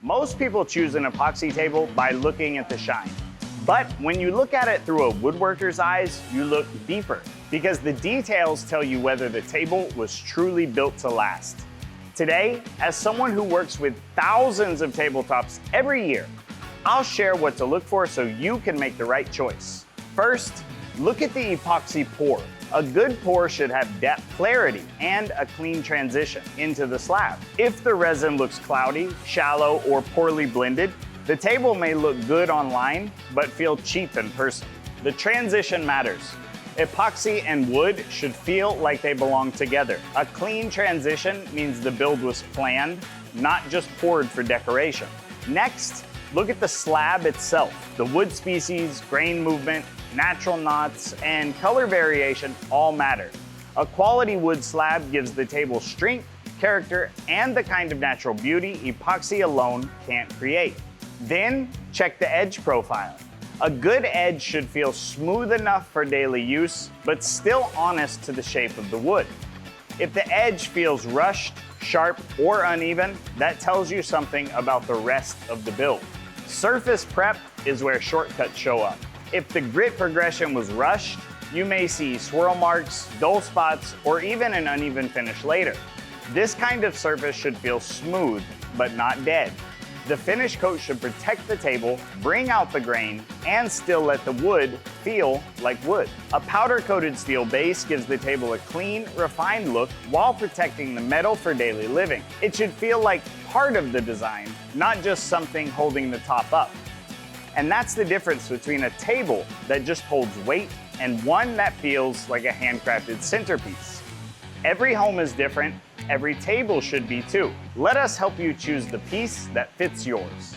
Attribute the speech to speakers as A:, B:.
A: Most people choose an epoxy table by looking at the shine. But when you look at it through a woodworker's eyes, you look deeper because the details tell you whether the table was truly built to last. Today, as someone who works with thousands of tabletops every year, I'll share what to look for so you can make the right choice. First, look at the epoxy pour. A good pour should have depth, clarity, and a clean transition into the slab. If the resin looks cloudy, shallow, or poorly blended, the table may look good online, but feel cheap in person. The transition matters. Epoxy and wood should feel like they belong together. A clean transition means the build was planned, not just poured for decoration. Next, look at the slab itself. The wood species, grain movement, natural knots, and color variation all matter. A quality wood slab gives the table strength, character, and the kind of natural beauty epoxy alone can't create. Then, check the edge profile. A good edge should feel smooth enough for daily use, but still honest to the shape of the wood. If the edge feels rushed, sharp, or uneven, that tells you something about the rest of the build. Surface prep is where shortcuts show up. If the grit progression was rushed, you may see swirl marks, dull spots, or even an uneven finish later. This kind of surface should feel smooth, but not dead. The finish coat should protect the table, bring out the grain, and still let the wood feel like wood. A powder-coated steel base gives the table a clean, refined look while protecting the metal for daily living. It should feel like part of the design, not just something holding the top up. And that's the difference between a table that just holds weight and one that feels like a handcrafted centerpiece. Every home is different. Every table should be too. Let us help you choose the piece that fits yours.